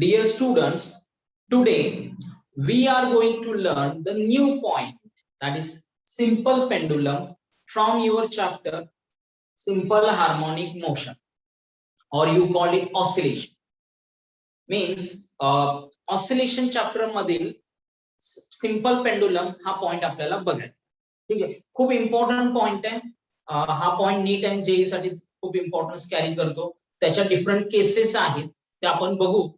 Dear students, today we are going to learn the new point, that is simple pendulum, from your chapter simple harmonic motion, or you call it oscillation. Means oscillation chapter मधील simple pendulum हा point आपल्याला बघायचा. ठीक आहे, खूप important point आहे. हा point NEET and JEE साठी खूप इम्पॉर्टन्स कॅरी करतो. त्याच्या डिफरंट केसेस आहेत ते आपण बघू.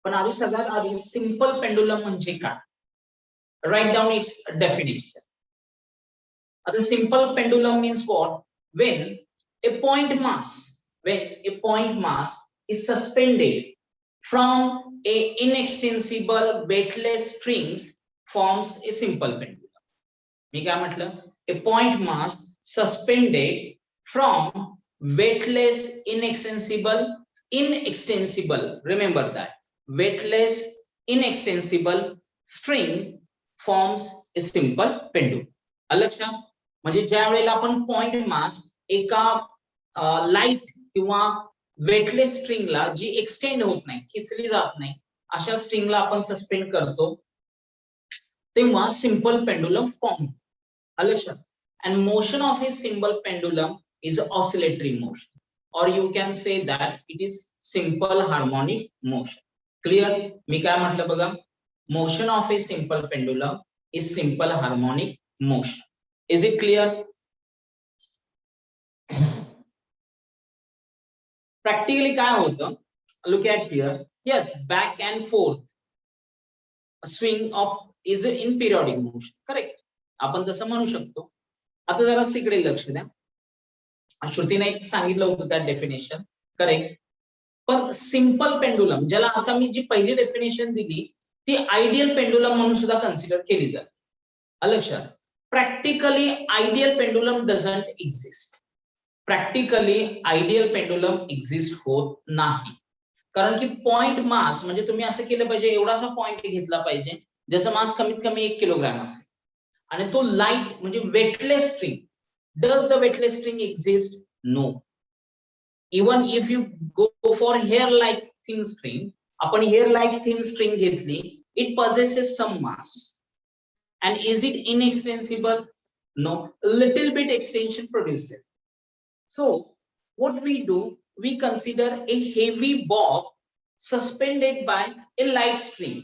पण आधी सगळ्यात आधी सिंपल पेंडुलम म्हणजे काय, राईट डाऊन इट्स डेफिनेशन. आता simple pendulum means what? when a point mass is suspended from a inextensible weightless strings forms a simple pendulum. मी काय म्हटलं? A point mass suspended from weightless inextensible, remember that, weightless inextensible string forms a simple pendulum. लक्षात? म्हणजे ज्या वेळेला आपण point mass एका light किंवा weightless स्ट्रिंगला जी extend होत नाही, खिचली जात नाही, अशा स्ट्रिंगला आपण सस्पेंड करतो तेव्हा सिंपल पेंडुलम फॉर्म. लक्षात? And motion of a simple pendulum is oscillatory motion, और you can say that it is simple harmonic motion. Clear? मी काय म्हटलं बघा, motion of a simple pendulum is simple harmonic motion. Is it clear? Practically काय होतं? Look at here. Yes, back and forth. A swing of is in periodic motion. Correct? आपण तसं म्हणू शकतो. आता जरा इकडे लक्ष द्या. श्रुतीने एक सांगितलं होतं त्या डेफिनेशन. करेक्ट? पण सिंपल पेंडुलम, ज्याला आता मी जी पहिली डेफिनेशन दिली ती आयडियल पेंडुलम म्हणून सुद्धा कन्सिडर केली जाते. लक्षात? Practically ideal pendulum doesn't exist. Practically ideal pendulum exist होत नाही. कारण की पॉइंट मास म्हणजे तुम्ही असं केलं पाहिजे, एवढासा पॉइंट घेतला पाहिजे ज्याचा मास कमीत कमी 1 किलोग्राम असेल, आणि तो लाईट म्हणजे weightless string. Does the weightless string exist? No. Even if you go for hair like thin string, आपण हेअर लाईक थिन स्ट्रिंग घेतली, it possesses some mass. And is it inextensible? No. Little bit extension produces. So what we do, we consider a heavy bob suspended by a light string.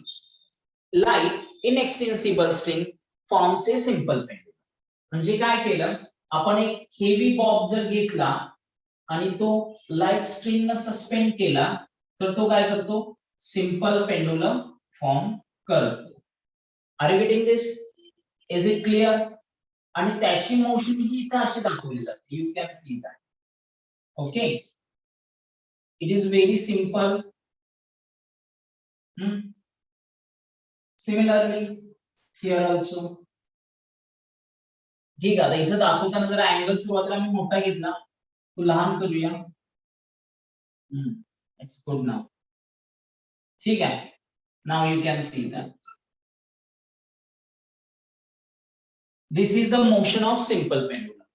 Light inextensible string forms a simple pendulum. म्हणजे काय केलं आपण, एक heavy Bob जर घेतला आणि तो light string न सस्पेंड केला तर तो काय करतो? सिंपल पेंडुलम फॉर्म करतो. Are you getting this? Is it clear? आणि त्याची मोशन ही इथे अशी दाखवली जाते. You can see that. Okay. It is very simple. Similarly here also. ठीक आहे, इथे दाखवताना जर अँगल सुरुवातीला मी मोठा घेतला, तो लहान करूया. It's good now. ठीक आहे. Now you can see that. This is the motion of simple pendulum.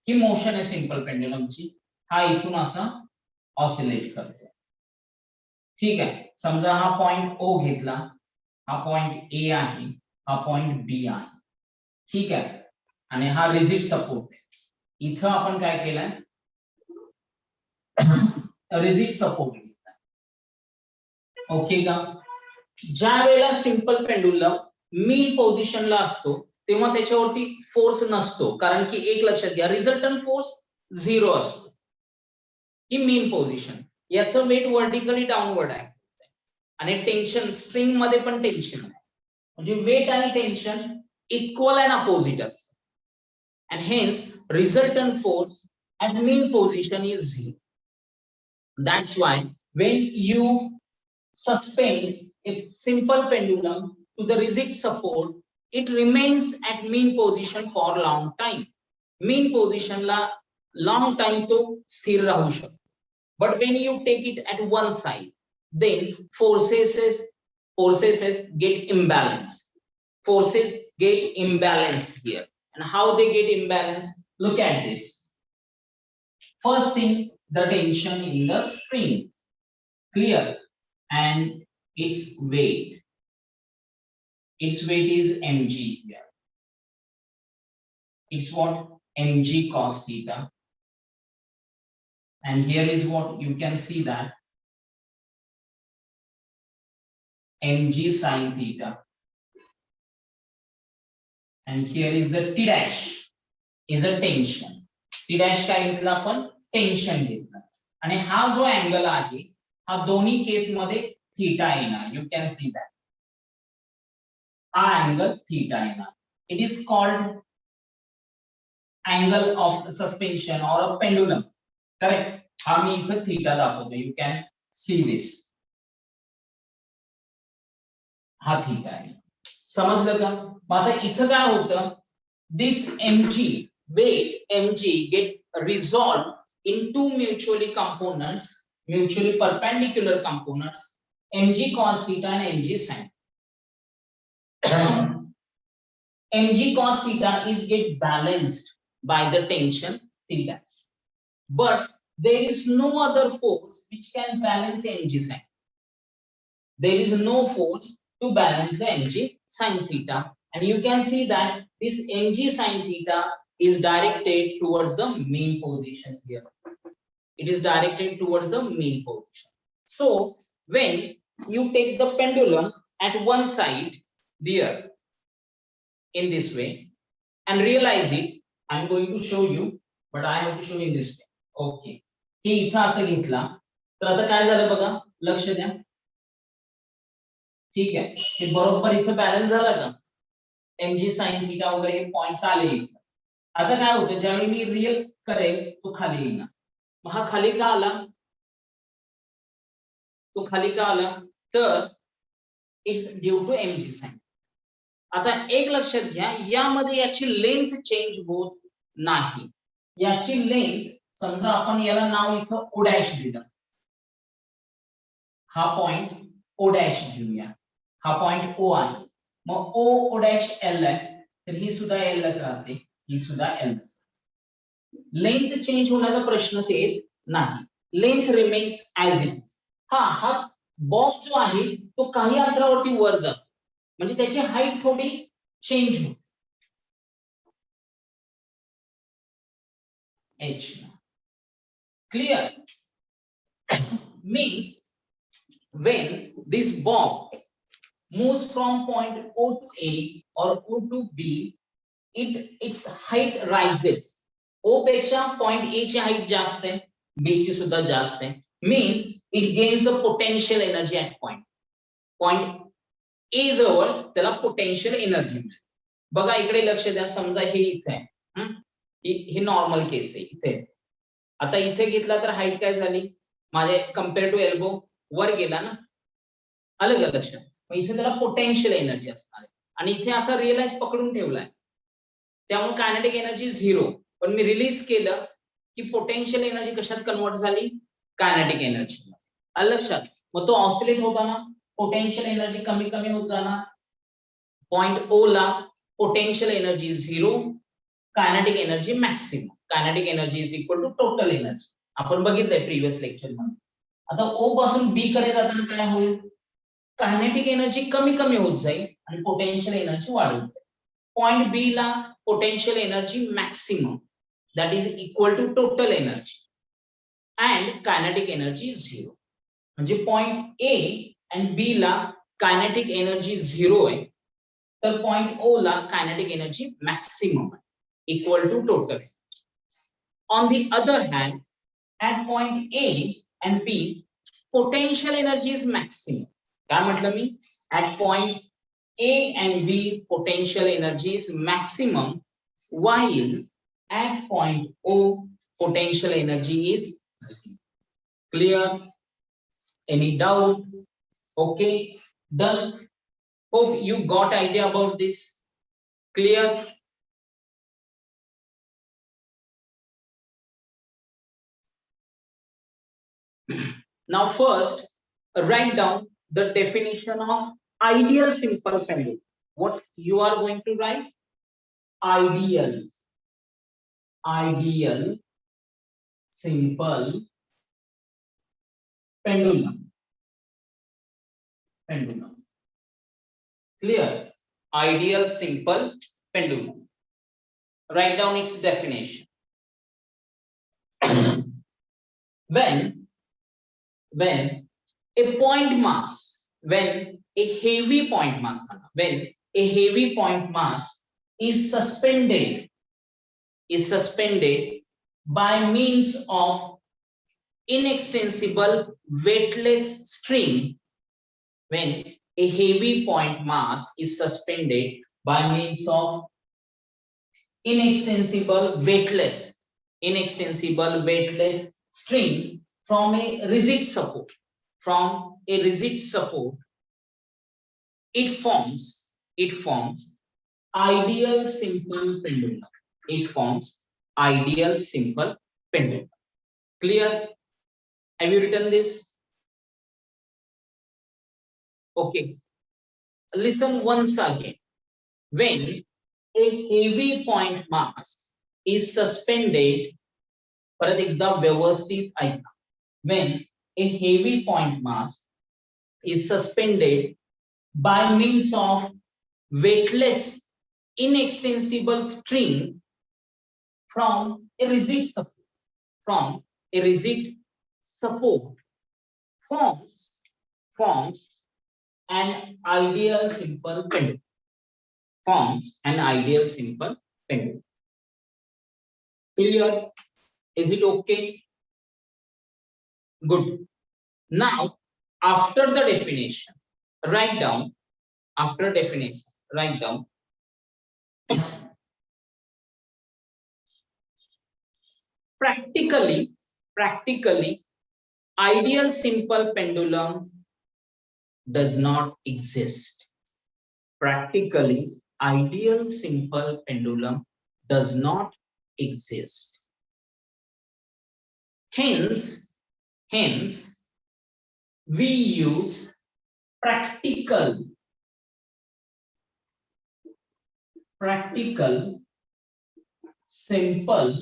He motion आहे सिंपल पेंडुलमची. हा इथून असा ऑसिलेट करतो. ठीक आहे. समजा हा पॉइंट ओ घेतला, हा पॉइंट ए आहे, हा पॉइंट बी आहे. ठीक आहे. आणि हा रिजिड सपोर्ट आहे. इथं आपण काय केलंय? रिजिड सपोर्ट घेतला. ओके का? ज्या वेळेला सिंपल पेंडुलम मीन पोझिशनला असतो तेव्हा त्याच्यावरती फोर्स नसतो, कारण की एक लक्षात घ्या, रिझल्टंट फोर्स 0 असतो. ही मीन पोझिशन. याचं वेट व्हर्टिकली डाऊनवर्ड आहे आणि टेन्शन स्ट्रिंग मध्ये पण टेन्शन आहे, म्हणजे वेट आणि टेन्शन इक्वल अँड अपोजिट असतं. And hence resultant force at mean position is 0. That's why when you suspend a simple pendulum to the rigid support, it remains at mean position for long time. Mean position La long time तो स्थिर राहू शकतो. But when you take it at one side, then forces get imbalanced. Forces get imbalanced here. And how they get imbalanced? Look at this. First thing, the tension in the string. Clear? And its weight. Its weight is mg here. It's what? Mg cos theta. And here is what you can see that mg sin theta. And here is the T dash is a tension. T dash काय घेतला आपण? Tension घेतला. आणि हा जो angle आहे हा दोन्ही केस मध्ये थीटा येणार. You can see that. हा अँगल थीटा येणार. It is called angle of suspension or a pendulum. Correct? हा मी इथं थीटा दाखवतो. You can see this. हा थीटा आहे. समजलं का? मग आता इथं काय होतं? This mg weight mg get resolved in two mutually perpendicular components, mg cos theta and mg sin. mg cos theta is get balanced by the tension theta, but there is no other force which can balance mg sin. There is no force to balance the mg sin theta, and you can see that this mg sin theta is directed towards the mean position here. It is directed towards the mean position. So when you take the pendulum at one side there in this way and realize it, I'm going to show you, but I have to show in this way. Okay. हे इथं असं घेतला तर आता काय झालं बघा, लक्ष द्या. ठीक आहे, हे बरोबर इथं बॅलन्स झाला का? mg sin थीटा वगैरे हे पॉइंट्स आले इथं. आता काय होतं, ज्यावेळी मी रियल करेल तो खाली येईल ना. मग हा खाली का आला? तो खाली का आला? तर it's due to mg sin. आता एक लक्षात घ्या, यामध्ये याची लेंथ चेंज होत नाही. याची लेंथ समजा आपण याला नाव इथं o डॅश दिलं. हा पॉइंट o डॅश घेऊया. हा पॉइंट o आहे. मग o डॅश l आहे, तर ही सुद्धा l च राहते, ही सुद्धा l. लेंथ चेंज होण्याचा प्रश्नच येत नाही. Length remains as it is. हा बॉक्स जो आहे तो काही अंतरावरती वर जातो, म्हणजे त्याची हाईट थोडी चेंज होते. h. Clear? Means when this bomb moves from point O to A or O to B, its height rises. O पेक्षा point A ची height जास्त आहे, B ची सुद्धा जास्त आहे. Means it gains the potential energy at point A जवळ त्याला पोटेन्शियल एनर्जी मिळेल. बघा इकडे लक्ष द्या. समजा हे इथे आहे, ही नॉर्मल केस आहे इथे. आता इथे घेतला तर हाईट काय झाली माझे, कम्पेअर टू एल्बो वर गेला ना. आलं का लक्षात? मग इथे त्याला पोटेन्शियल एनर्जी असणार आहे, आणि इथे असा रिअलाइज पकडून ठेवलाय, त्यामुळे कायनेटिक एनर्जी 0. पण मी रिलीज केलं की पोटेन्शियल एनर्जी कशात कन्वर्ट झाली? Kinetic energy. आलं लक्षात? मग तो ऑसिलेट होताना पोटेन्शियल एनर्जी कमी कमी होत जाणार. पॉइंट ओ ला potential energy 0, kinetic energy maximum. Kinetic energy is equal to total energy. आपण बघितलंय प्रिव्हियस लेक्चर मध्ये. आता ओ पासून बी कडे जाताना काय होईल? कायनेटिक एनर्जी कमी कमी होत जाईल आणि पोटेन्शियल एनर्जी वाढत जाईल. पॉइंट बी ला potential energy maximum, that is equal to total energy, and kinetic energy 0. म्हणजे पॉइंट ए and B ला कायनेटिक एनर्जी 0 आहे, तर पॉइंट O ला कायनेटिक एनर्जी मॅक्सिमम आहे, equal to total. On the other hand, at point A and B, potential energy is maximum. काय म्हटलं मी? At point A and B, potential energy is maximum, while at point O, potential energy is 0. Clear? Any doubt? Okay, done. Hope you got idea about this. Clear? Now first write down the definition of ideal simple pendulum. What you are going to write? Ideal simple pendulum. pendulum. Clear? Ideal simple pendulum. Write down its definition. when a point mass, when a heavy point mass is suspended by means of inextensible weightless string, when a heavy point mass is suspended by means of inextensible weightless string from a rigid support, it forms ideal simple pendulum. It forms ideal simple pendulum. Clear? Have you written this? Okay. Listen once again. When a heavy point mass is suspended, परत एकदा व्यवस्थित ऐका. When a heavy point mass is suspended by means of weightless inextensible string from a rigid support, forms an ideal simple pendulum. Clear? Is it okay? Good. Now, after the definition, write down. After definition, write down. Practically, ideal simple pendulum does not exist. Practically, ideal simple pendulum does not exist. Hence, we use practical simple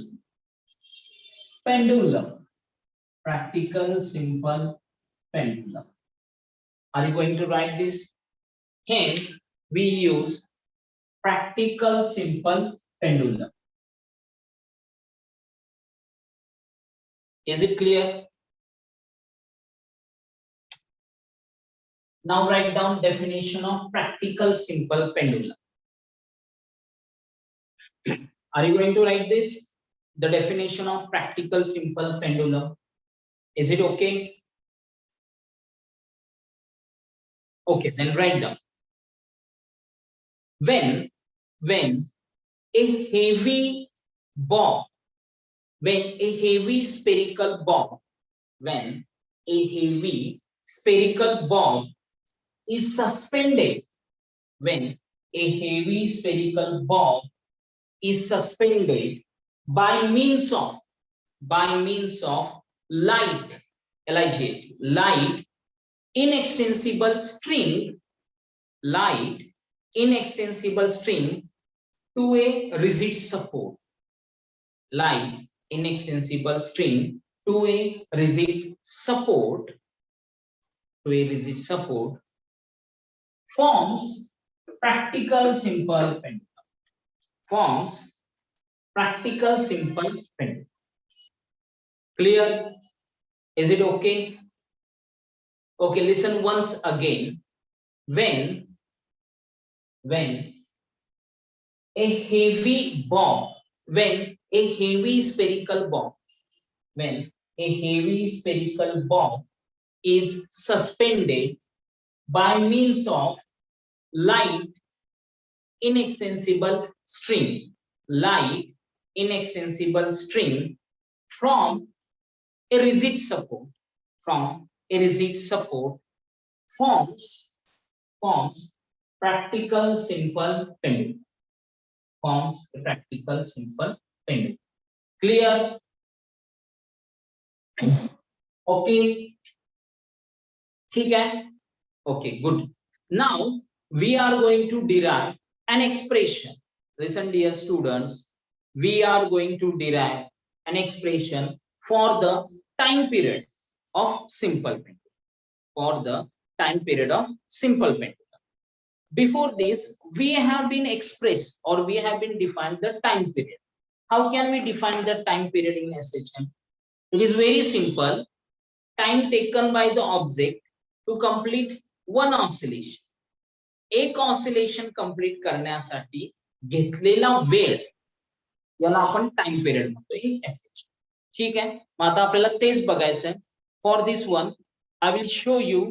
pendulum. Practical simple pendulum. Are you going to write this? Hence, we use practical simple pendulum. Is it clear? Now write down definition of practical simple pendulum. Are you going to write this? The definition of practical simple pendulum. Is it okay? Okay, then write down. When a heavy bob, when a heavy spherical bob is suspended, when a heavy spherical bob is suspended by means of light, inextensible string, to a rigid support, forms practical simple pendulum. Clear? Is it okay? Okay, listen once again. When a heavy bomb, when a heavy spherical bomb is suspended by means of light inextensible string, from a rigid support, forms practical simple pendulum. Clear? Okay, ठीक है? Okay, good. Now we are going to derive an expression. Listen, dear students, we are going to derive an expression for the time period of simple pendulum. time period of simple pendulum. Before this, we have been expressed or we have been defined the time period. How can we define the time period in SHM? It is very simple. Time taken by the object to complete one oscillation. एक oscillation complete करण्यासाठी घेतलेला वेळ याला आपण time period म्हणतो इन FH. ठीक आहे, मग आता आपल्याला तेच बघायचं आहे. For this one I will show you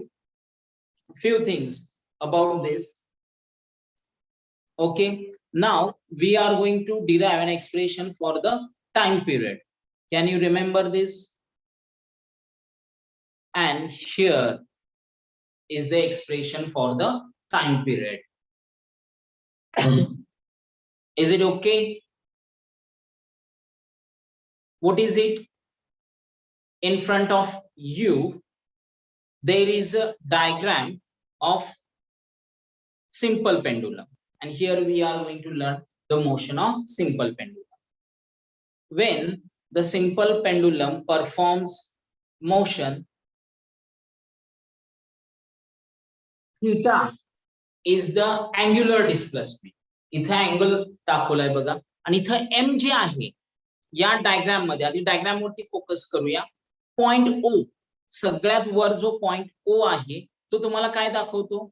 few things about this. Okay, now we are going to derive an expression for the time period. Can you remember this? And here is the expression for the time period. Is it okay? What is it? In front of you there is a diagram of simple pendulum, and here we are going to learn the motion of simple pendulum. When the simple pendulum performs motion, theta is the angular displacement. इथे angle दाखवलाय बघा, आणि इथं m जे आहे या diagram मध्ये, आधी diagram वरती फोकस करूया. पॉइंट ओ, सगळ्यात वर जो पॉइंट ओ आहे तो तुम्हाला काय दाखवतो?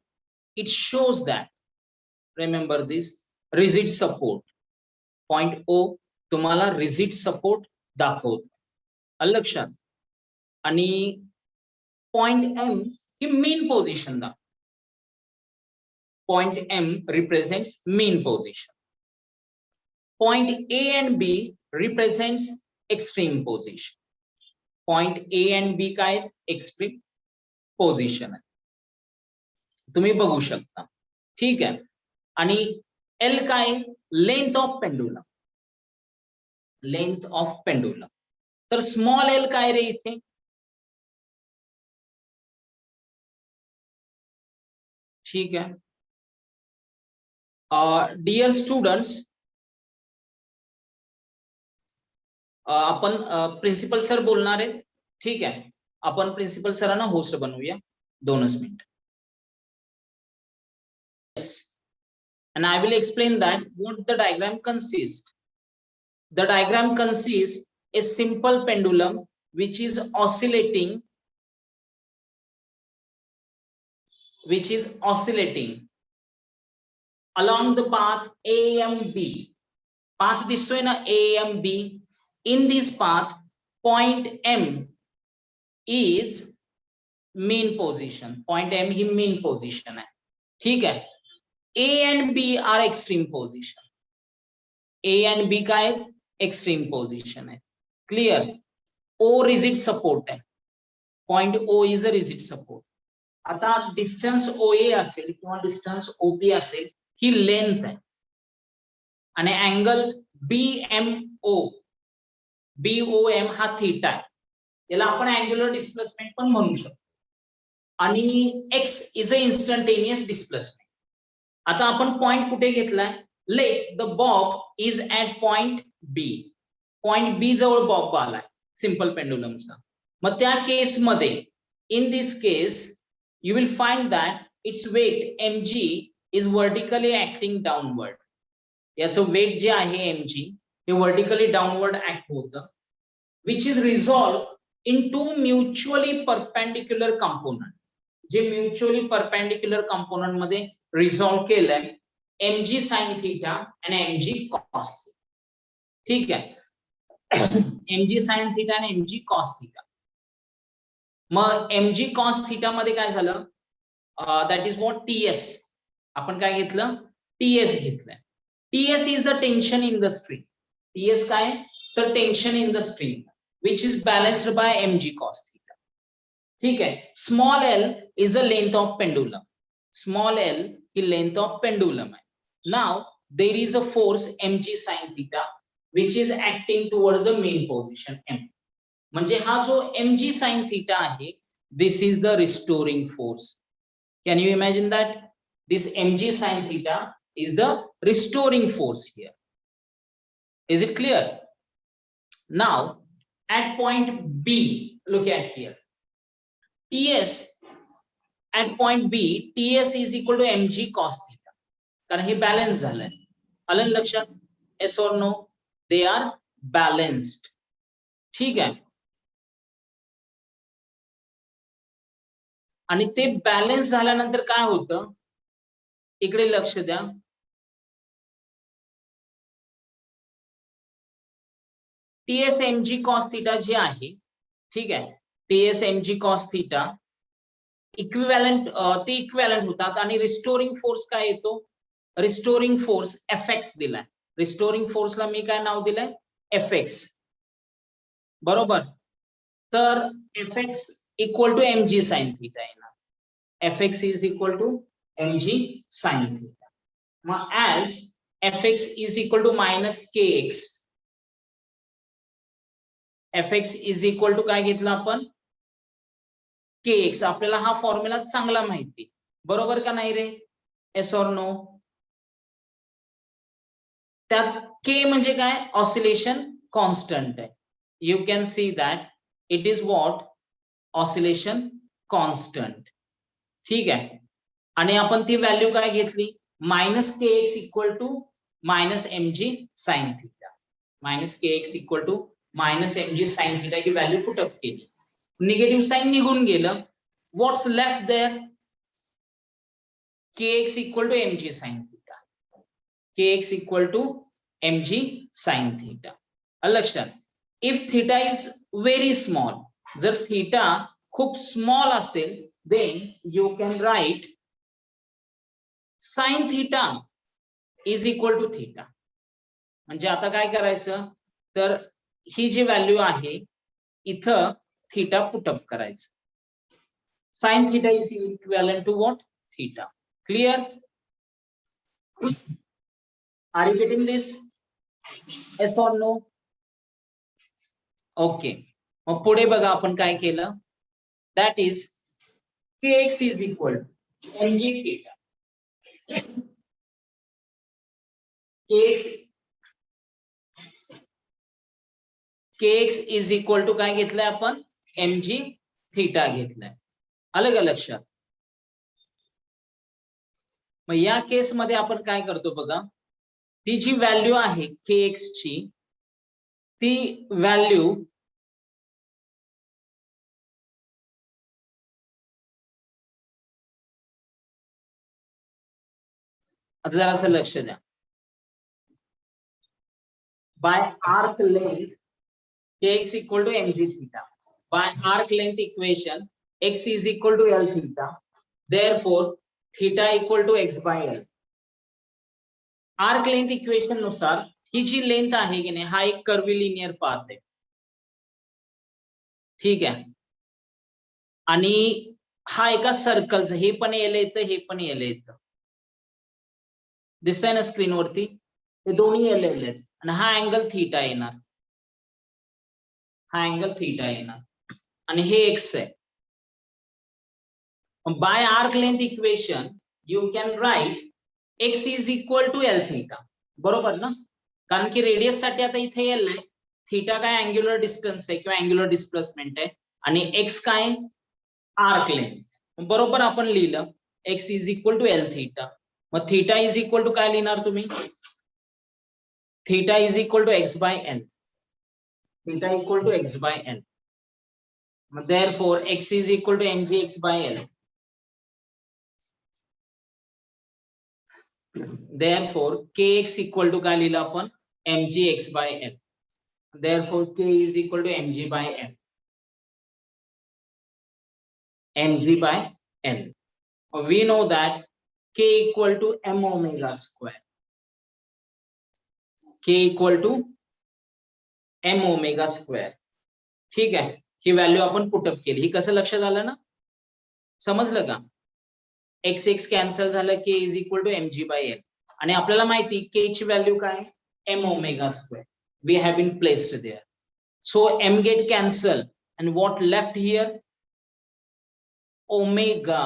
It shows that, remember this, rigid support. Point O तुम्हाला रिजिड सपोर्ट दाखवतो, लक्षात. आणि पॉइंट एम ही मेन पोझिशन दाखवतो. Point M represents mean position. Point A and B represents extreme position. Point A and B काय? Extreme position आहे, तुम्ही बघू शकता. ठीक आहे, आणि एल काय? Length of pendulum. Length of pendulum. तर स्मॉल एल काय रे इथे? ठीक आहे. डिअर स्टुडंट्स, आपण प्रिन्सिपल सर बोलणार आहेत. ठीक आहे, आपण प्रिन्सिपल सरांना होस्ट बनवूया. 2 minute. And I will explain that what the diagram consists. The diagram consists a simple pendulum which is oscillating along the path AMB. Path दिसतोय ना AMB. In this path, point M is mean position. Point M he mean position है. ठीक है. A and B are extreme position. A and B का एक extreme position है. Clear? O rigid support है. Point O is a rigid support. आता distance OA असेल किंवा distance OB असेल, ही length है. आणि angle BMO, BOM हा थीटा आहे. याला आपण अँग्युलर डिस्प्लेसमेंट पण म्हणू शकतो. आणि X is a instantaneous displacement. आता आपण पॉइंट कुठे घेतलाय? Let the bob is at point B. Point B जवळ बॉब आलाय सिंपल पेंडुलमचा. मग त्या केस मध्ये, in this case, you will find that it's weight mg is vertically acting downward. याचं वेट जे आहे mg हे वर्टिकली डाउनवर्ड ऍक्ट होतं, which is resolve in 2 mutually perpendicular component. जे म्युच्युअली परपेंडिक्युलर कंपोनंट मध्ये रिझॉल्व केलंय mg sin theta आणि mg cos theta. ठीक आहे, mg sin थीटा आणि mg cos थीटा. मग mg cos थीटा मध्ये काय झालं? That is what ts. आपण काय घेतलं? ts घेतलंय. ts is the tension in the string. ts काय? तर tension in the string which is balanced by mg cos theta. ठीक आहे. Small l is the length of pendulum. Small l ही length of pendulum आहे. Now there is a force mg sin theta which is acting towards the main position m. म्हणजे हा जो mg sin theta आहे, this is the restoring force. Can you imagine that? This mg sin theta is the restoring force here. Is it clear? Now at point B, look at here. Ts at point B TS is equal to mg cos theta, कारण हे balance झालंय. आलं लक्षात? Yes or no? They are balanced. ठीक आहे. आणि ते balance झाल्यानंतर काय होतं, इकडे लक्ष द्या. टीएस mg cos थीटा जे आहे, ठीक आहे, TS mg cos theta equivalent, ते इक्विव्हॅलंट होतात. आणि रिस्टोरिंग फोर्स काय येतो? रिस्टोरिंग फोर्स एफएक्स दिलाय. रिस्टोरिंग फोर्सला मी काय नाव दिलंय? एफएक्स. बरोबर. तर FX equal to mg sin theta येणार. FX is equal to mg sin theta. मग as FX is equal to minus kx, FX is equal to काय घेतलं आपण? kx. आपल्याला हा फॉर्म्युला चांगला माहिती, बरोबर का नाही रे? Yes or no? त्यात k म्हणजे काय? ऑसिलेशन कॉन्स्टंट आहे. You can see that it is what? Oscillation constant. ठीक आहे. आणि आपण ती व्हॅल्यू काय घेतली? Minus kx equal to minus mg sin theta. Minus kx equal to minus mg sin theta ही व्हॅल्यू पुटअप केली. निगेटिव्ह साइन निघून गेलं. What's left there? kx equal to mg sin theta. kx equal to mg sin theta. लक्षात? If theta is very small, जर theta खूप small असेल, then you can write sine theta is equal to theta. म्हणजे आता काय करायचं, तर ही जी value आहे इथं थीटा पुटअप करायचं. Sine theta is equivalent to what? Theta. Clear? Are you getting this? Yes or no? Okay. मग पुढे बघा आपण काय केलं. That is kx is equal to mg theta. kx is equal to काय घेतलंय आपण? mg थीटा घेतलाय. आलं का लक्षात? मग या केस मध्ये आपण काय करतो बघा, ती जी व्हॅल्यू आहे kx ची, ती व्हॅल्यू आता जरासं लक्ष द्या. By arc length kx equal to mg theta. By arc length equation, x is equal to L theta. Therefore, theta equal to x by L. Arc length equation नुसार ही जी length आहे की नाही, हा एक कर्विलिनियर पाथ आहे. ठीक आहे. आणि हा एका सर्कलचं, हे पण एल येतं, हे पण एल येतं. दिसतंय ना स्क्रीन वरती? हे दोन्ही एल आहेत. आणि हा अँगल थीटा येणार. हा अँगल थीटा येणार. आणि हे एक्स आहे. By arc length equation you can write X is equal to L theta. बरोबर ना? कारण की रेडियस साठी आता इथे एल आहे, थीटा काय अँग्युलर डिस्टन्स आहे किंवा अँग्युलर डिस्प्लेसमेंट आहे, आणि एक्स काय? Arc length. बरोबर आपण लिहिलं X is equal to L theta. मग थीटा इज इक्वल टू काय लिहिणार तुम्ही? Theta is equal to X by L. Theta equal to X by L. Therefore, x is equal to mgx by L. Therefore, kx equal to काय लिहिलं आपण? mgx by L. Therefore, k is equal to mg by L. mg by L. We know that k equal to m omega square. k equal to m omega square. ठीक आहे. ही value आपण put up केली. ही कसं लक्षात आलं ना? समजलं का? एक्स एक्स कॅन्सल झालं, k is equal to mg by L. आणि आपल्याला माहिती k ची व्हॅल्यू काय? m omega square. We have been placed there. So m get cancel and what left here? Omega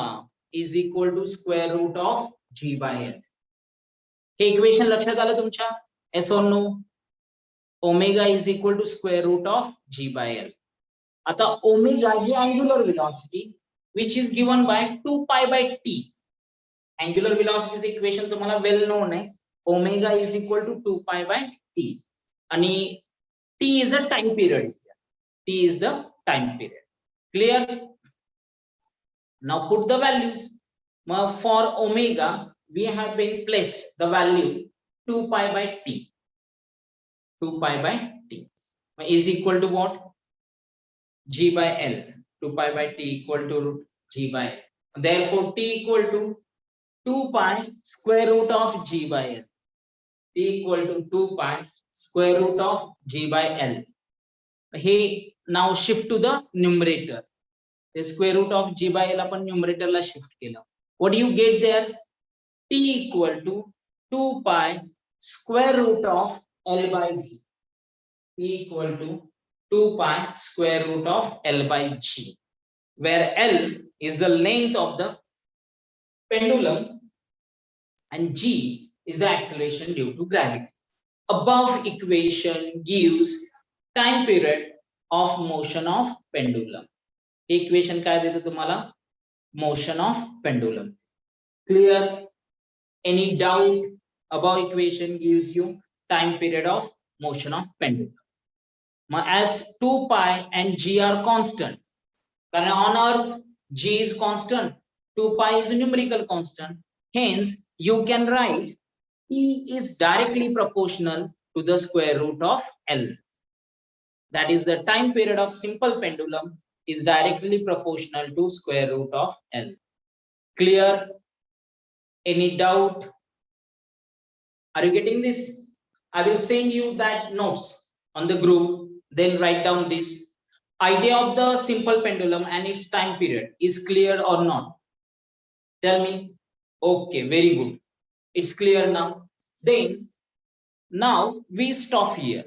is equal to square root of g by L. हे equation लक्षात आलं तुमच्या? yes or no? Omega is equal to square root of g by L. आता omega he angular velocity, which is given by 2 pi by t. Angular velocity equation तुम्हाला well known आहे. Omega is equal to 2 pi by t. आणि t is a time period. T is the time period. Clear? Now put the values. For omega, we have been placed the value 2 pi by t. 2 pi by t is equal to what? G by L. 2 pi by t equal to G by L. Therefore, t equal to 2 pi square root of G by L. T equal to 2 pi square root of G by L. He now shift to the numerator. The square root of G by L आपण numerator ला shift केलं. What do you get there? T equal to 2 pi square root of L by G. T equal to 2 pi square root of L by G, where L is the length of the pendulum and G is the acceleration due to gravity. Above equation gives time period of motion of pendulum. Equation काय देतो तुम्हाला? Motion of pendulum. Clear? Any doubt? Above equation gives you time period of motion of pendulum. As 2 pi and G are constant, on earth G is constant, 2 pi is a numerical constant, hence you can write T is directly proportional to the square root of L. That is, the time period of simple pendulum is directly proportional to square root of L. Clear? Any doubt? Are you getting this? I will send you that notes on the group, then write down this. Idea of the simple pendulum and its time period is clear or not? Tell me. Okay, very good. It's clear now. Then, now we stop here.